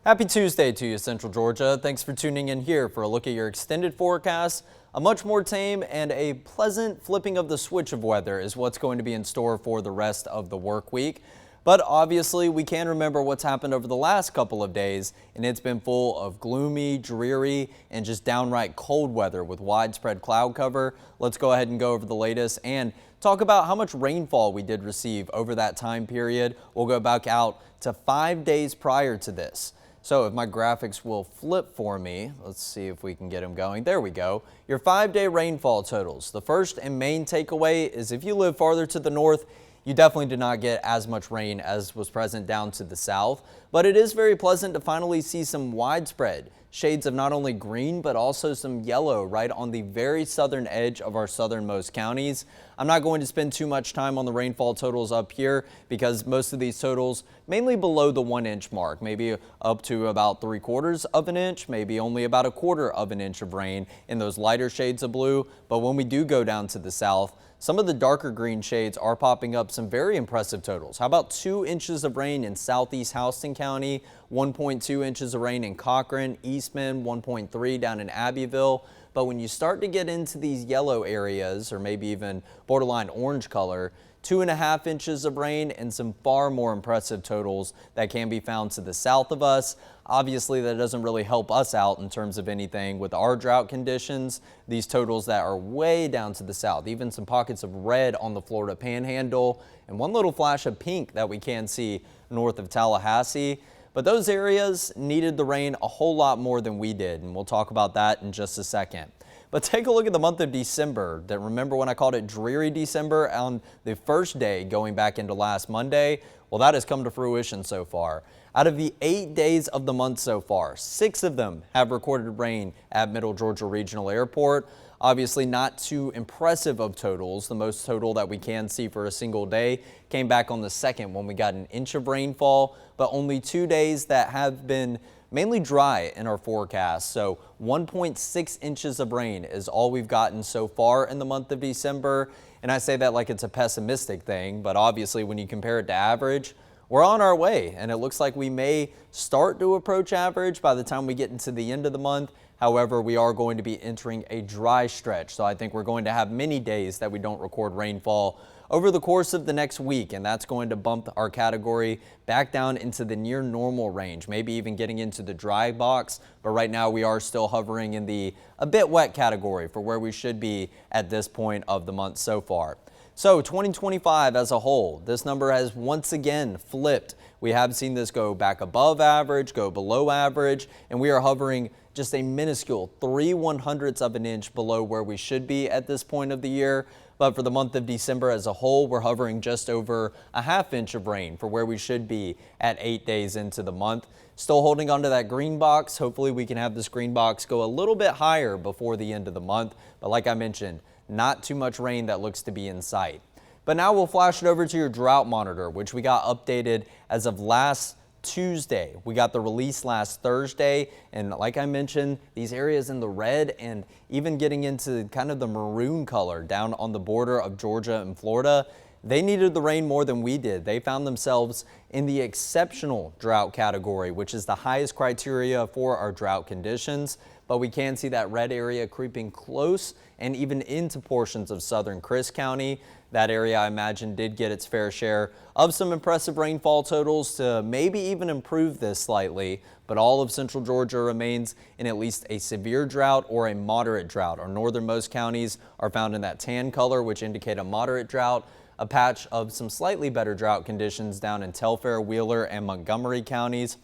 Happy Tuesday to you, Central Georgia. Thanks for tuning in here for a look at your extended forecast. A much more tame and a pleasant flipping of the switch of weather is what's going to be in store for the rest of the work week. But obviously, we can remember what's happened over the last couple of days, and it's been full of gloomy, dreary, and just downright cold weather with widespread cloud cover. Let's go ahead and go over the latest and talk about how much rainfall we did receive over that time period. We'll go back out to 5 days prior to this. So if my graphics will flip for me, let's see if we can get them going. There we go. Your 5-day rainfall totals. The first and main takeaway is if you live farther to the north, you definitely did not get as much rain as was present down to the south, but it is very pleasant to finally see some widespread shades of not only green, but also some yellow right on the very southern edge of our southernmost counties. I'm not going to spend too much time on the rainfall totals up here because most of these totals mainly below the 1-inch mark, maybe up to about 3/4 of an inch, maybe only about 1/4 of an inch of rain in those lighter shades of blue. But when we do go down to the south, some of the darker green shades are popping up some very impressive totals. How about 2 inches of rain in southeast Houston County, 1.2 inches of rain in Cochran, Eastman, 1.3 down in Abbeville. But when you start to get into these yellow areas, or maybe even borderline orange color, 2.5 inches of rain and some far more impressive totals that can be found to the south of us. Obviously, that doesn't really help us out in terms of anything with our drought conditions. These totals that are way down to the south, even some pockets of red on the Florida Panhandle, and one little flash of pink that we can see north of Tallahassee. But those areas needed the rain a whole lot more than we did, and we'll talk about that in just a second. But take a look at the month of December. Remember when I called it dreary December on the first day going back into last Monday? Well, that has come to fruition so far. Out of the 8 days of the month so far, 6 of them have recorded rain at Middle Georgia Regional Airport. Obviously not too impressive of totals. The most total that we can see for a single day came back on the 2nd when we got an inch of rainfall, but only 2 days that have been mainly dry in our forecast. So 1.6 inches of rain is all we've gotten so far in the month of December. And I say that like it's a pessimistic thing, but obviously when you compare it to average, we're on our way, and it looks like we may start to approach average by the time we get into the end of the month. However, we are going to be entering a dry stretch, so I think we're going to have many days that we don't record rainfall over the course of the next week, and that's going to bump our category back down into the near normal range, maybe even getting into the dry box. But right now we are still hovering in the a bit wet category for where we should be at this point of the month so far. So 2025 as a whole, this number has once again flipped. We have seen this go back above average, go below average, and we are hovering just a minuscule 3/100ths of an inch below where we should be at this point of the year. But for the month of December as a whole, we're hovering just over a 1/2 inch of rain for where we should be at 8 days into the month. Still holding onto that green box. Hopefully we can have this green box go a little bit higher before the end of the month. But like I mentioned, not too much rain that looks to be in sight. But now we'll flash it over to your drought monitor, which we got updated as of last Tuesday. We got the release last Thursday, and like I mentioned, these areas in the red and even getting into kind of the maroon color down on the border of Georgia and Florida, they needed the rain more than we did. They found themselves in the exceptional drought category, which is the highest criteria for our drought conditions. But we can see that red area creeping close and even into portions of southern Crisp County. That area, I imagine, did get its fair share of some impressive rainfall totals to maybe even improve this slightly. But all of central Georgia remains in at least a severe drought or a moderate drought. Our northernmost counties are found in that tan color, which indicate a moderate drought. A patch of some slightly better drought conditions down in Telfair, Wheeler, and Montgomery counties.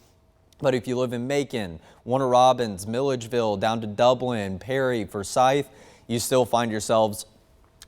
But if you live in Macon, Warner Robins, Milledgeville, down to Dublin, Perry, Forsyth, you still find yourselves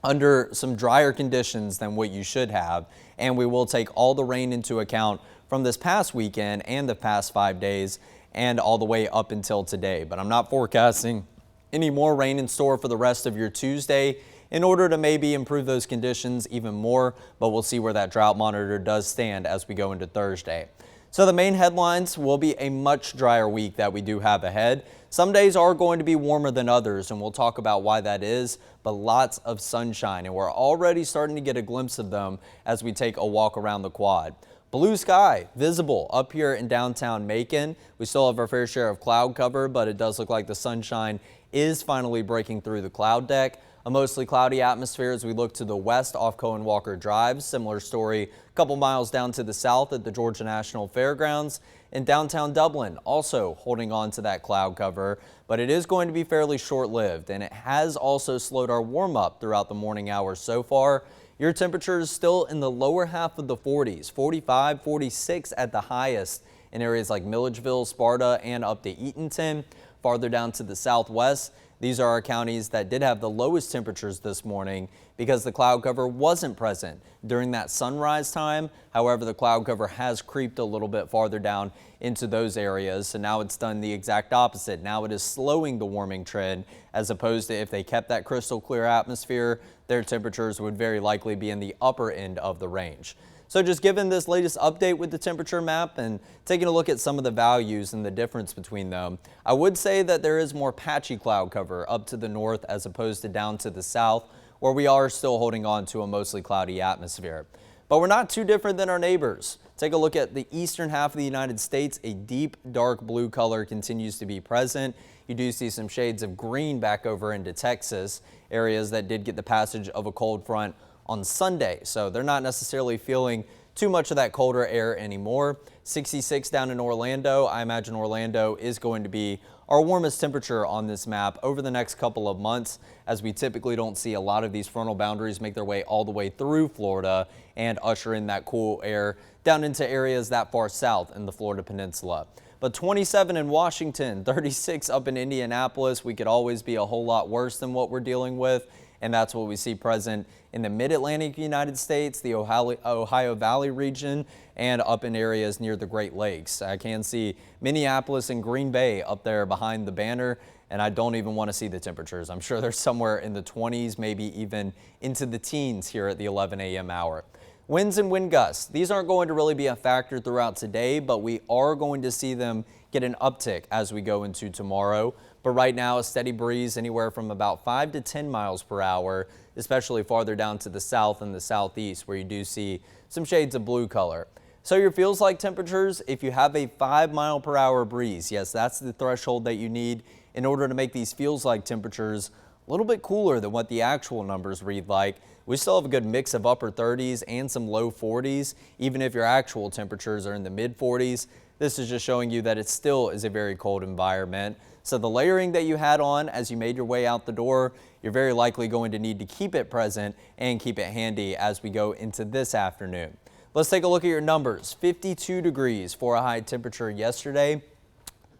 under some drier conditions than what you should have. And we will take all the rain into account from this past weekend and the past 5 days and all the way up until today. But I'm not forecasting any more rain in store for the rest of your Tuesday in order to maybe improve those conditions even more. But we'll see where that drought monitor does stand as we go into Thursday. So the main headlines will be a much drier week that we do have ahead. Some days are going to be warmer than others, and we'll talk about why that is, but lots of sunshine, and we're already starting to get a glimpse of them as we take a walk around the quad. Blue sky visible up here in downtown Macon. We still have our fair share of cloud cover, but it does look like the sunshine is finally breaking through the cloud deck. A mostly cloudy atmosphere as we look to the west off Cohen Walker Drive. Similar story a couple miles down to the south at the Georgia National Fairgrounds. In downtown Dublin, also holding on to that cloud cover, but it is going to be fairly short-lived, and it has also slowed our warm-up throughout the morning hours so far. Your temperatures still in the lower half of the 40s, 45, 46 at the highest in areas like Milledgeville, Sparta, and up to Eatonton. Farther down to the southwest, these are our counties that did have the lowest temperatures this morning because the cloud cover wasn't present during that sunrise time. However, the cloud cover has creeped a little bit farther down into those areas. So now it's done the exact opposite. Now it is slowing the warming trend, as opposed to if they kept that crystal clear atmosphere, their temperatures would very likely be in the upper end of the range. So just given this latest update with the temperature map and taking a look at some of the values and the difference between them, I would say that there is more patchy cloud cover up to the north as opposed to down to the south, where we are still holding on to a mostly cloudy atmosphere. But we're not too different than our neighbors. Take a look at the eastern half of the United States. A deep dark blue color continues to be present. You do see some shades of green back over into Texas, areas that did get the passage of a cold front on Sunday, so they're not necessarily feeling too much of that colder air anymore. 66 down in Orlando. I imagine Orlando is going to be our warmest temperature on this map over the next couple of months, as we typically don't see a lot of these frontal boundaries make their way all the way through Florida and usher in that cool air down into areas that far south in the Florida Peninsula. But 27 in Washington, 36 up in Indianapolis. We could always be a whole lot worse than what we're dealing with. And that's what we see present in the mid-Atlantic United States, the Ohio Valley region, and up in areas near the Great Lakes. I can see Minneapolis and Green Bay up there behind the banner, and I don't even want to see the temperatures. I'm sure they're somewhere in the 20s, maybe even into the teens here at the 11 a.m. hour. Winds and wind gusts, these aren't going to really be a factor throughout today, but we are going to see them get an uptick as we go into tomorrow. But right now, a steady breeze anywhere from about 5 to 10 miles per hour, especially farther down to the south and the southeast, where you do see some shades of blue color. So your feels like temperatures, if you have a 5 mile per hour breeze, yes, that's the threshold that you need in order to make these feels like temperatures a little bit cooler than what the actual numbers read like. We still have a good mix of upper 30s and some low 40s, even if your actual temperatures are in the mid 40s. This is just showing you that it still is a very cold environment. So the layering that you had on as you made your way out the door, you're very likely going to need to keep it present and keep it handy as we go into this afternoon. Let's take a look at your numbers. 52 degrees for a high temperature yesterday.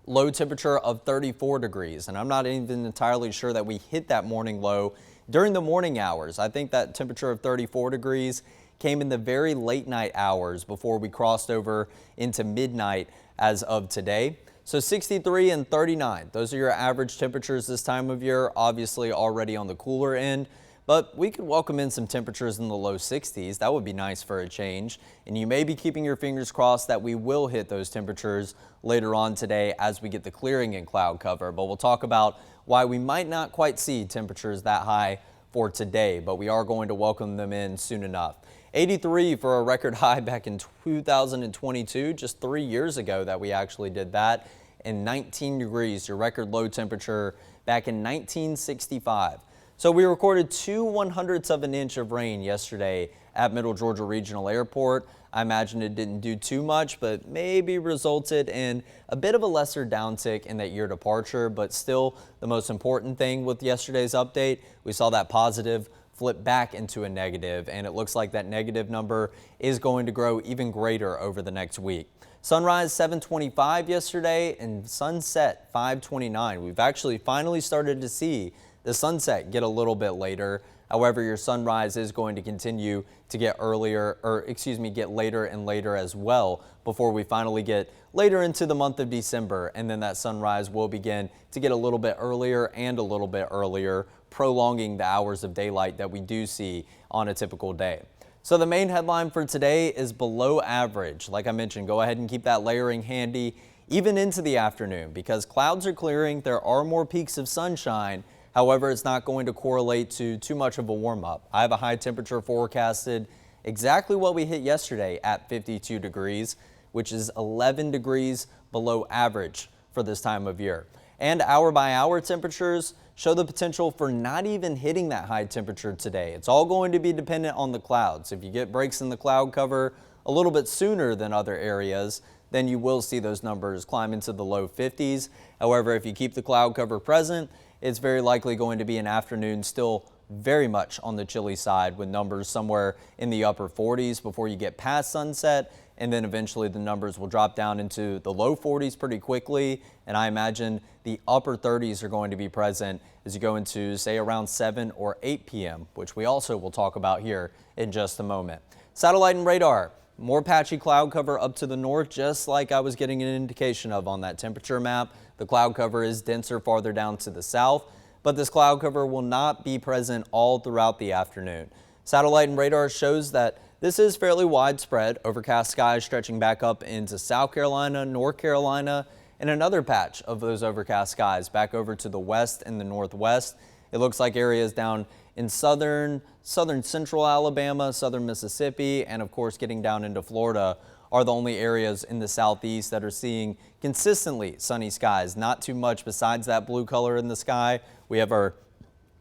Low temperature of 34 degrees, and I'm not even entirely sure that we hit that morning low during the morning hours. I think that temperature of 34 degrees came in the very late night hours before we crossed over into midnight as of today. So 63 and 39, those are your average temperatures this time of year, obviously already on the cooler end. But we could welcome in some temperatures in the low 60s. That would be nice for a change. And you may be keeping your fingers crossed that we will hit those temperatures later on today as we get the clearing in cloud cover. But we'll talk about why we might not quite see temperatures that high for today, but we are going to welcome them in soon enough. 83 for a record high back in 2022, just 3 years ago that we actually did that. And 19 degrees, your record low temperature back in 1965. So we recorded 2/100ths of an inch of rain yesterday at Middle Georgia Regional Airport. I imagine it didn't do too much, but maybe resulted in a bit of a lesser downtick in that year departure. But still, the most important thing with yesterday's update, we saw that positive flip back into a negative, and it looks like that negative number is going to grow even greater over the next week. Sunrise 7:25 yesterday and sunset 5:29. We've actually finally started to see the sunset get a little bit later. However, your sunrise is going to continue to get get later and later as well before we finally get later into the month of December. And then that sunrise will begin to get a little bit earlier and a little bit earlier, prolonging the hours of daylight that we do see on a typical day. So the main headline for today is below average. Like I mentioned, go ahead and keep that layering handy even into the afternoon because clouds are clearing. There are more peaks of sunshine. However, it's not going to correlate to too much of a warm up. I have a high temperature forecasted exactly what we hit yesterday at 52 degrees, which is 11 degrees below average for this time of year. And hour by hour temperatures show the potential for not even hitting that high temperature today. It's all going to be dependent on the clouds. If you get breaks in the cloud cover a little bit sooner than other areas, then you will see those numbers climb into the low 50s. However, if you keep the cloud cover present, it's very likely going to be an afternoon still very much on the chilly side, with numbers somewhere in the upper 40s before you get past sunset, and then eventually the numbers will drop down into the low 40s pretty quickly, and I imagine the upper 30s are going to be present as you go into, say, around 7 or 8 p.m., which we also will talk about here in just a moment. Satellite and radar. More patchy cloud cover up to the north, just like I was getting an indication of on that temperature map. The cloud cover is denser farther down to the south, but this cloud cover will not be present all throughout the afternoon. Satellite and radar shows that this is fairly widespread, overcast skies stretching back up into South Carolina, North Carolina, and another patch of those overcast skies back over to the west and the northwest. It looks like areas down in southern central Alabama, southern Mississippi, and of course getting down into Florida are the only areas in the southeast that are seeing consistently sunny skies. Not too much besides that blue color in the sky. We have our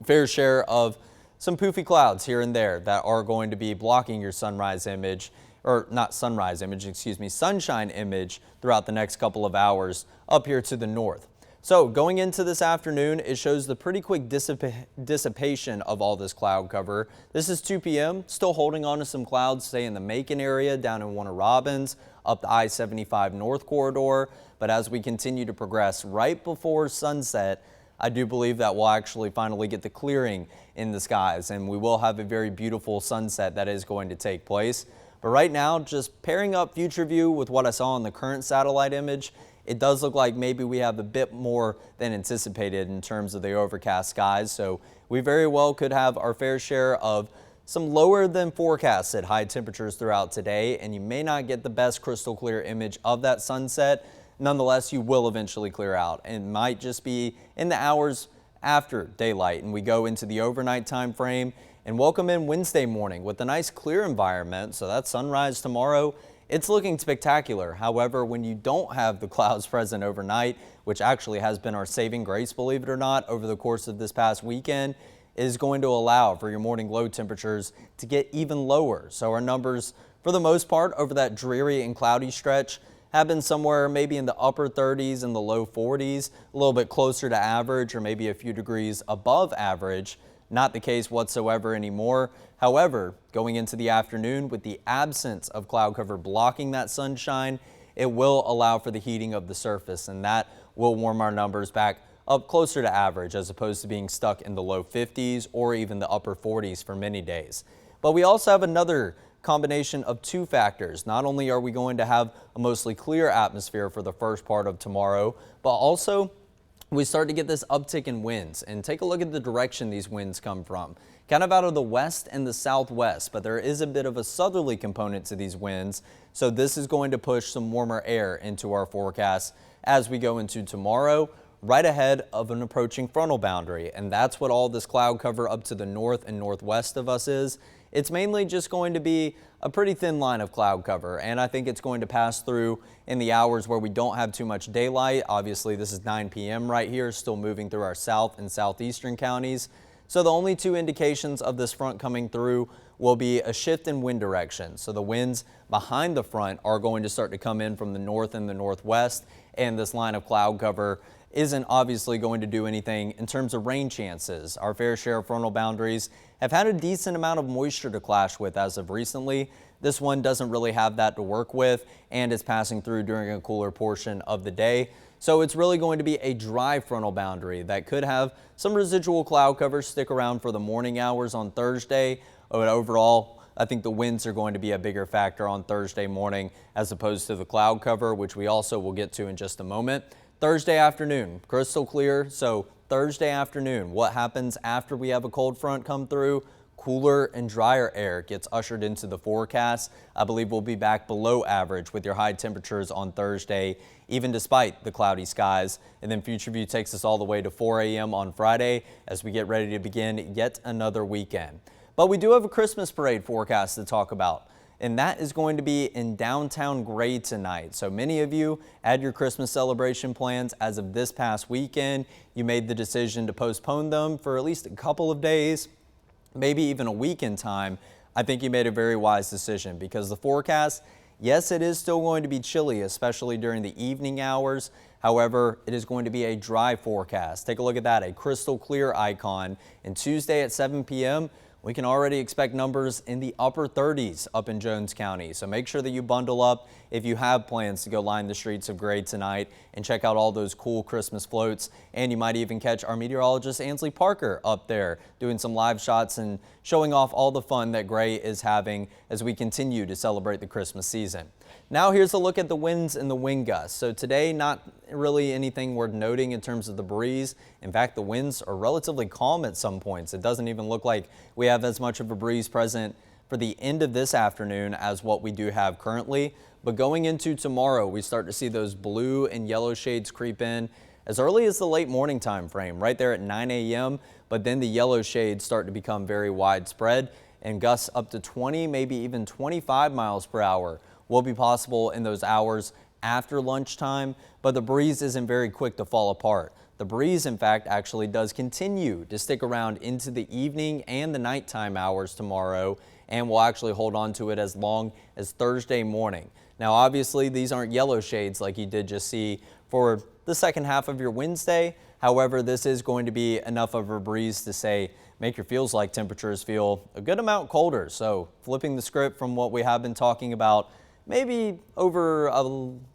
fair share of some poofy clouds here and there that are going to be blocking your sunrise image, or not sunrise image, excuse me, sunshine image throughout the next couple of hours up here to the north. So going into this afternoon, it shows the pretty quick dissipation of all this cloud cover. This is 2 p.m., still holding on to some clouds, say in the Macon area, down in Warner Robins, up the I-75 North Corridor. But as we continue to progress right before sunset, I do believe that we'll actually finally get the clearing in the skies, and we will have a very beautiful sunset that is going to take place. But right now, just pairing up future view with what I saw on the current satellite image, it does look like maybe we have a bit more than anticipated in terms of the overcast skies. So we very well could have our fair share of some lower than forecasted high temperatures throughout today, and you may not get the best crystal clear image of that sunset. Nonetheless, you will eventually clear out, and might just be in the hours after daylight, and we go into the overnight time frame and welcome in Wednesday morning with a nice clear environment. So that sunrise tomorrow, it's looking spectacular. However, when you don't have the clouds present overnight, which actually has been our saving grace, believe it or not, over the course of this past weekend, is going to allow for your morning low temperatures to get even lower. So our numbers, for the most part, over that dreary and cloudy stretch have been somewhere maybe in the upper 30s and the low 40s, a little bit closer to average or maybe a few degrees above average. Not the case whatsoever anymore. However, going into the afternoon with the absence of cloud cover blocking that sunshine, it will allow for the heating of the surface, and that will warm our numbers back up closer to average as opposed to being stuck in the low 50s or even the upper 40s for many days. But we also have another combination of two factors. Not only are we going to have a mostly clear atmosphere for the first part of tomorrow, but also we start to get this uptick in winds, and take a look at the direction these winds come from. Kind of out of the west and the southwest, but there is a bit of a southerly component to these winds. So this is going to push some warmer air into our forecast as we go into tomorrow, right ahead of an approaching frontal boundary. And that's what all this cloud cover up to the north and northwest of us is. It's mainly just going to be a pretty thin line of cloud cover, and I think it's going to pass through in the hours where we don't have too much daylight. Obviously, this is 9 p.m. right here, still moving through our south and southeastern counties. So the only two indications of this front coming through will be a shift in wind direction. So the winds behind the front are going to start to come in from the north and the northwest, and this line of cloud cover isn't obviously going to do anything in terms of rain chances. Our fair share of frontal boundaries have had a decent amount of moisture to clash with as of recently. This one doesn't really have that to work with, and it's passing through during a cooler portion of the day. So it's really going to be a dry frontal boundary that could have some residual cloud cover stick around for the morning hours on Thursday. But overall, I think the winds are going to be a bigger factor on Thursday morning as opposed to the cloud cover, which we also will get to in just a moment. Thursday afternoon, crystal clear. So Thursday afternoon, what happens after we have a cold front come through? Cooler and drier air gets ushered into the forecast. I believe we'll be back below average with your high temperatures on Thursday, even despite the cloudy skies. And then Future View takes us all the way to 4 a.m. on Friday as we get ready to begin yet another weekend. But we do have a Christmas parade forecast to talk about, and that is going to be in downtown Gray tonight. So many of you had your Christmas celebration plans as of this past weekend. You made the decision to postpone them for at least a couple of days, maybe even a week in time. I think you made a very wise decision because the forecast, yes, it is still going to be chilly, especially during the evening hours. However, it is going to be a dry forecast. Take a look at that, a crystal clear icon. And Tuesday at 7 p.m., we can already expect numbers in the upper 30s up in Jones County. So make sure that you bundle up if you have plans to go line the streets of Gray tonight and check out all those cool Christmas floats. And you might even catch our meteorologist Ansley Parker up there doing some live shots and showing off all the fun that Gray is having as we continue to celebrate the Christmas season. Now here's a look at the winds and the wind gusts. So today, not really anything worth noting in terms of the breeze. In fact, the winds are relatively calm at some points. It doesn't even look like we have as much of a breeze present for the end of this afternoon as what we do have currently. But going into tomorrow, we start to see those blue and yellow shades creep in as early as the late morning time frame, right there at 9 a.m. But then the yellow shades start to become very widespread, and gusts up to 20, maybe even 25 miles per hour will be possible in those hours after lunchtime, but the breeze isn't very quick to fall apart. The breeze, in fact, actually does continue to stick around into the evening and the nighttime hours tomorrow, and will actually hold on to it as long as Thursday morning. Now, obviously, these aren't yellow shades like you did just see for the second half of your Wednesday. However, this is going to be enough of a breeze to say, make your feels like temperatures feel a good amount colder. So flipping the script from what we have been talking about maybe over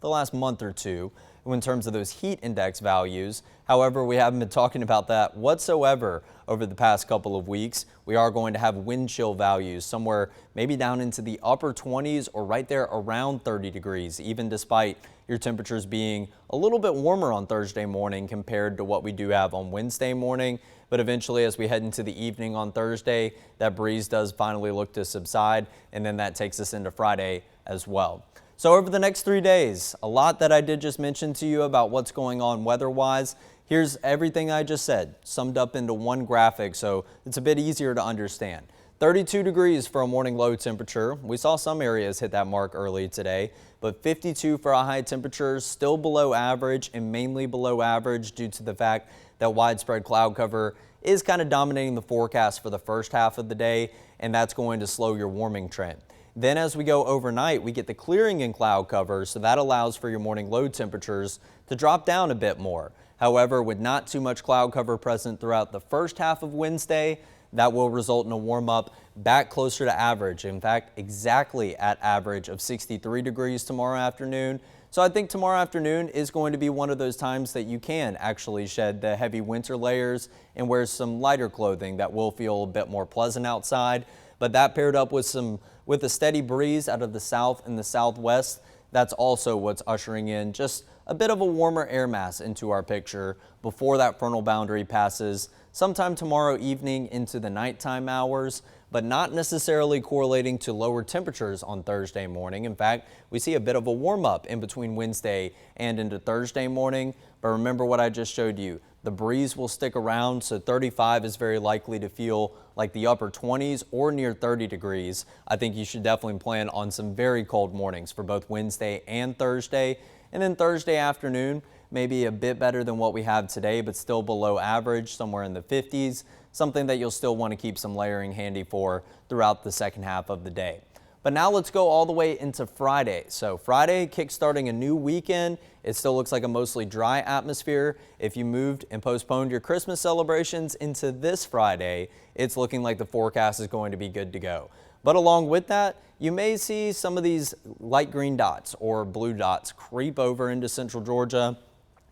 the last month or two in terms of those heat index values. However, we haven't been talking about that whatsoever over the past couple of weeks. We are going to have wind chill values somewhere maybe down into the upper 20s or right there around 30 degrees, even despite your temperatures being a little bit warmer on Thursday morning compared to what we do have on Wednesday morning. But eventually, as we head into the evening on Thursday, that breeze does finally look to subside, and then that takes us into Friday as well. So over the next 3 days, a lot that I did just mention to you about what's going on weather-wise. Here's everything I just said summed up into one graphic, so it's a bit easier to understand. 32 degrees for a morning low temperature. We saw some areas hit that mark early today, but 52 for a high temperature, still below average and mainly below average due to the fact that widespread cloud cover is kind of dominating the forecast for the first half of the day, and that's going to slow your warming trend. Then as we go overnight, we get the clearing in cloud cover, so that allows for your morning low temperatures to drop down a bit more. However, with not too much cloud cover present throughout the first half of Wednesday, that will result in a warm up back closer to average. In fact, exactly at average of 63 degrees tomorrow afternoon. So I think tomorrow afternoon is going to be one of those times that you can actually shed the heavy winter layers and wear some lighter clothing that will feel a bit more pleasant outside. But that paired up with a steady breeze out of the south and the southwest, that's also what's ushering in just a bit of a warmer air mass into our picture before that frontal boundary passes sometime tomorrow evening into the nighttime hours, but not necessarily correlating to lower temperatures on Thursday morning. In fact, we see a bit of a warm up in between Wednesday and into Thursday morning. But remember what I just showed you. The breeze will stick around, so 35 is very likely to feel like the upper 20s or near 30 degrees. I think you should definitely plan on some very cold mornings for both Wednesday and Thursday. And then Thursday afternoon, maybe a bit better than what we have today, but still below average, somewhere in the 50s, something that you'll still want to keep some layering handy for throughout the second half of the day. But now let's go all the way into Friday. So Friday, kickstarting a new weekend. It still looks like a mostly dry atmosphere. If you moved and postponed your Christmas celebrations into this Friday, it's looking like the forecast is going to be good to go. But along with that, you may see some of these light green dots or blue dots creep over into central Georgia.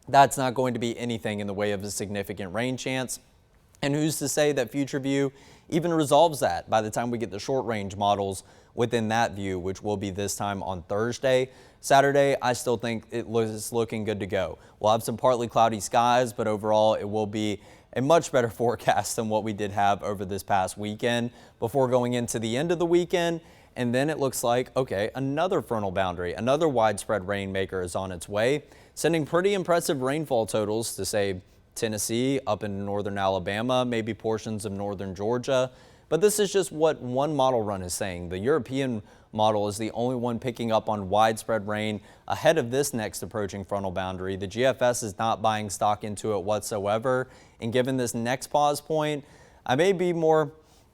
That's not going to be anything in the way of a significant rain chance. And who's to say that Future View even resolves that by the time we get the short range models within that view, which will be this time on Thursday. Saturday, I still think it is looking good to go. We'll have some partly cloudy skies, but overall it will be a much better forecast than what we did have over this past weekend before going into the end of the weekend. And then it looks like, okay, another frontal boundary, another widespread rainmaker is on its way, sending pretty impressive rainfall totals to, say, Tennessee, up in northern Alabama, maybe portions of northern Georgia. but this is just what one model run is saying. The European model is the only one picking up on widespread rain ahead of this next approaching frontal boundary. The GFS is not buying stock into it whatsoever, and given this next pause point, I may be more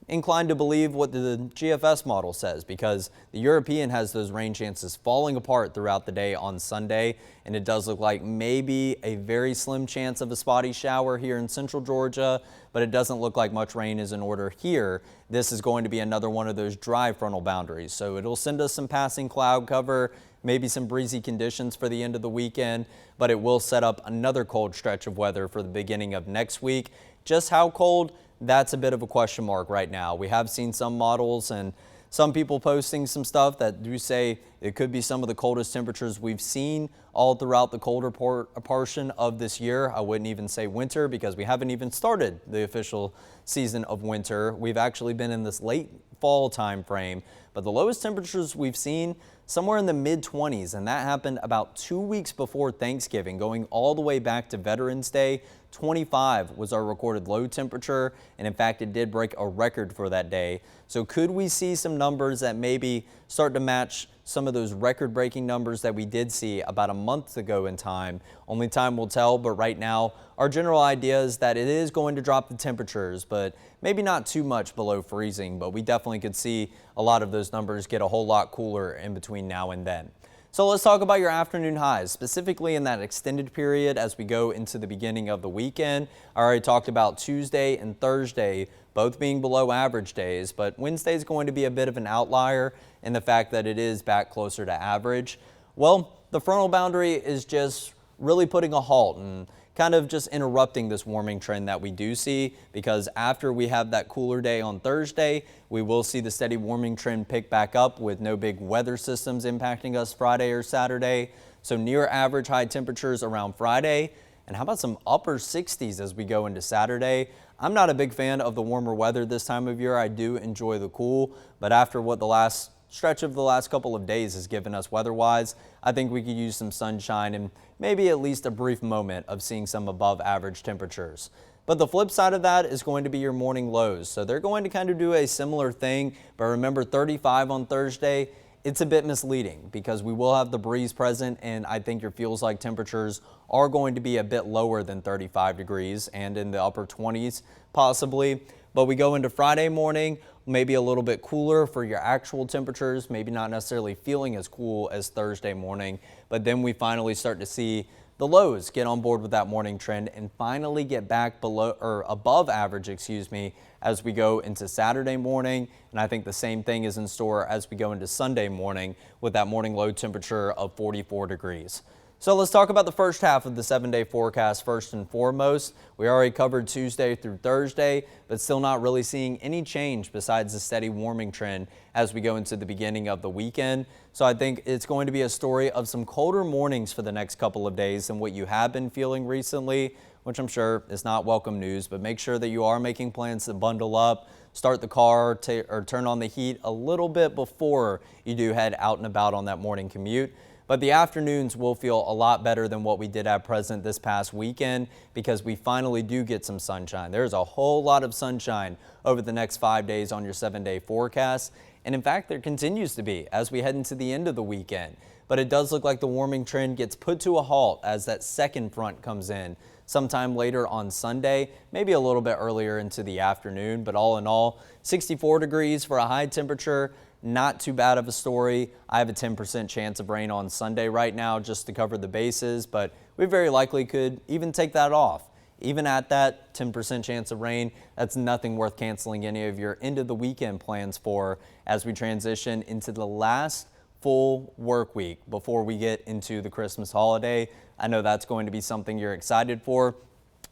inclined to believe what the GFS model says, because the European has those rain chances falling apart throughout the day on Sunday, and it does look like maybe a very slim chance of a spotty shower here in central Georgia, but it doesn't look like much rain is in order here. This is going to be another one of those dry frontal boundaries, so it'll send us some passing cloud cover, maybe some breezy conditions for the end of the weekend, but it will set up another cold stretch of weather for the beginning of next week. Just how cold? That's a bit of a question mark right now. We have seen some models and some people posting some stuff that do say it could be some of the coldest temperatures we've seen all throughout the colder portion of this year. I wouldn't even say winter, because we haven't even started the official season of winter. We've actually been in this late fall time frame, but the lowest temperatures we've seen somewhere in the mid-20s, and that happened about 2 weeks before Thanksgiving, going all the way back to Veterans Day. 25 was our recorded low temperature, and in fact it did break a record for that day. So could we see some numbers that maybe start to match some of those record-breaking numbers that we did see about a month ago in time? Only time will tell, but right now our general idea is that it is going to drop the temperatures, but maybe not too much below freezing, but we definitely could see a lot of those numbers get a whole lot cooler in between now and then. So let's talk about your afternoon highs, specifically in that extended period as we go into the beginning of the weekend. I already talked about Tuesday and Thursday both being below average days, but Wednesday is going to be a bit of an outlier in the fact that it is back closer to average. Well, the frontal boundary is just really putting a halt and kind of just interrupting this warming trend that we do see, because after we have that cooler day on Thursday, we will see the steady warming trend pick back up with no big weather systems impacting us Friday or Saturday. So near average high temperatures around Friday. And how about some upper 60s as we go into Saturday? I'm not a big fan of the warmer weather this time of year. I do enjoy the cool, but after what the last stretch of the last couple of days has given us weather-wise, I think we could use some sunshine and maybe at least a brief moment of seeing some above average temperatures. But the flip side of that is going to be your morning lows. So they're going to kind of do a similar thing, but remember 35 on Thursday, it's a bit misleading because we will have the breeze present, and I think your feels like temperatures are going to be a bit lower than 35 degrees and in the upper 20s possibly. But we go into Friday morning, maybe a little bit cooler for your actual temperatures, maybe not necessarily feeling as cool as Thursday morning, but then we finally start to see the lows get on board with that morning trend and finally get back below or above average, as we go into Saturday morning. And I think the same thing is in store as we go into Sunday morning with that morning low temperature of 44 degrees. So let's talk about the first half of the 7-day forecast first and foremost. We already covered Tuesday through Thursday, but still not really seeing any change besides the steady warming trend as we go into the beginning of the weekend. So I think it's going to be a story of some colder mornings for the next couple of days than what you have been feeling recently, which I'm sure is not welcome news, but make sure that you are making plans to bundle up, start the car, or turn on the heat a little bit before you do head out and about on that morning commute. But the afternoons will feel a lot better than what we did at present this past weekend, because we finally do get some sunshine. There's a whole lot of sunshine over the next 5 days on your 7-day forecast. And in fact, there continues to be as we head into the end of the weekend. But it does look like the warming trend gets put to a halt as that second front comes in sometime later on Sunday, maybe a little bit earlier into the afternoon. But all in all, 64 degrees for a high temperature. Not too bad of a story. I have a 10% chance of rain on Sunday right now just to cover the bases, but we very likely could even take that off. Even at that 10% chance of rain, that's nothing worth canceling any of your end of the weekend plans for as we transition into the last full work week before we get into the Christmas holiday. I know that's going to be something you're excited for,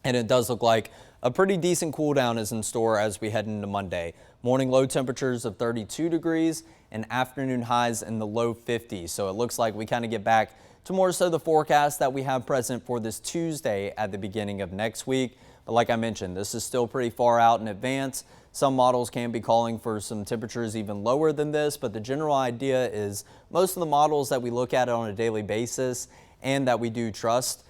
and it does look like a pretty decent cool down is in store as we head into Monday. Morning low temperatures of 32 degrees and afternoon highs in the low 50s. So it looks like we kind of get back to more so the forecast that we have present for this Tuesday at the beginning of next week. But like I mentioned, this is still pretty far out in advance. Some models can be calling for some temperatures even lower than this, but the general idea is most of the models that we look at on a daily basis and that we do trust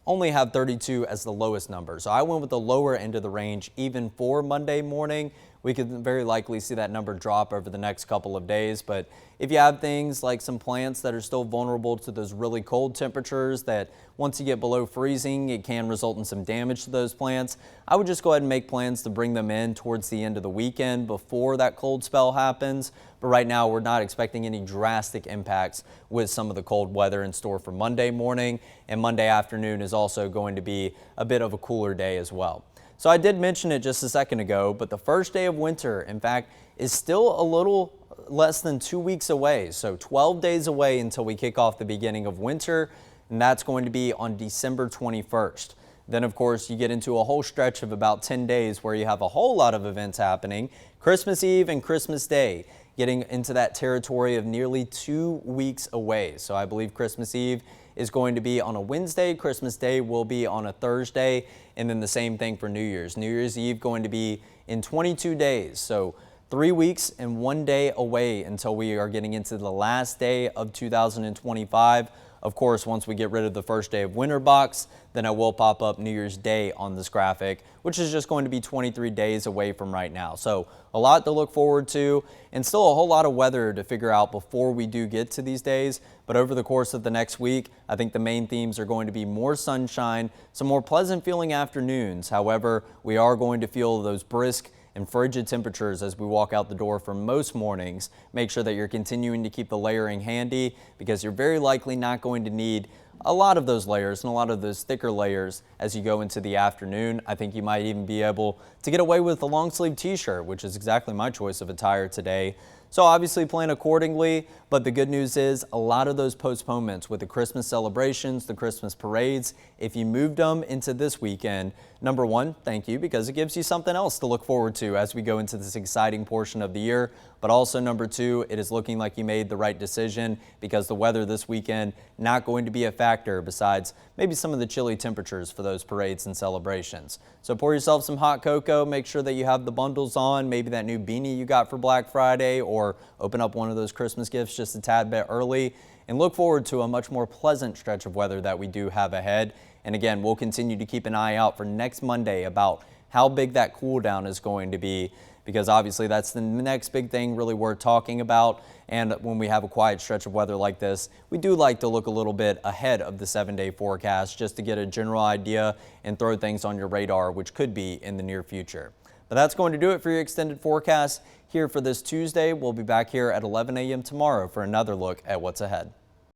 only have 32 as the lowest number. So I went with the lower end of the range even for Monday morning. we could very likely see that number drop over the next couple of days. But if you have things like some plants that are still vulnerable to those really cold temperatures that once you get below freezing, it can result in some damage to those plants, I would just go ahead and make plans to bring them in towards the end of the weekend before that cold spell happens. But right now, we're not expecting any drastic impacts with some of the cold weather in store for Monday morning, and Monday afternoon is also going to be a bit of a cooler day as well. So I did mention it just a second ago, but the first day of winter, in fact, is still a little less than 2 weeks away. So 12 days away until we kick off the beginning of winter, and that's going to be on December 21st. Then, of course, you get into a whole stretch of about 10 days where you have a whole lot of events happening. Christmas Eve and Christmas Day, getting into that territory of nearly 2 weeks away. So I believe Christmas Eve is going to be on a Wednesday, Christmas Day will be on a Thursday, and then the same thing for New Year's. New Year's Eve going to be in 22 days. So 3 weeks and 1 day away until we are getting into the last day of 2025. Of course, once we get rid of the first day of winter box, then I will pop up New Year's Day on this graphic, which is just going to be 23 days away from right now. So a lot to look forward to, and still a whole lot of weather to figure out before we do get to these days. But over the course of the next week, I think the main themes are going to be more sunshine, some more pleasant feeling afternoons. However, we are going to feel those brisk and frigid temperatures as we walk out the door for most mornings. Make sure that you're continuing to keep the layering handy, because you're very likely not going to need a lot of those layers and a lot of those thicker layers as you go into the afternoon. I think you might even be able to get away with a long sleeve t-shirt, which is exactly my choice of attire today. So obviously plan accordingly, but the good news is a lot of those postponements with the Christmas celebrations, the Christmas parades, if you moved them into this weekend, number one, thank you, because it gives you something else to look forward to as we go into this exciting portion of the year. But also number two, it is looking like you made the right decision, because the weather this weekend not going to be a factor besides maybe some of the chilly temperatures for those parades and celebrations. So pour yourself some hot cocoa, make sure that you have the bundles on, maybe that new beanie you got for Black Friday, or open up one of those Christmas gifts just a tad bit early, and look forward to a much more pleasant stretch of weather that we do have ahead. And again, we'll continue to keep an eye out for next Monday about how big that cool down is going to be, because obviously that's the next big thing really worth talking about. And when we have a quiet stretch of weather like this, we do like to look a little bit ahead of the 7-day forecast just to get a general idea and throw things on your radar, which could be in the near future. But that's going to do it for your extended forecast here for this Tuesday. We'll be back here at 11 a.m. tomorrow for another look at what's ahead.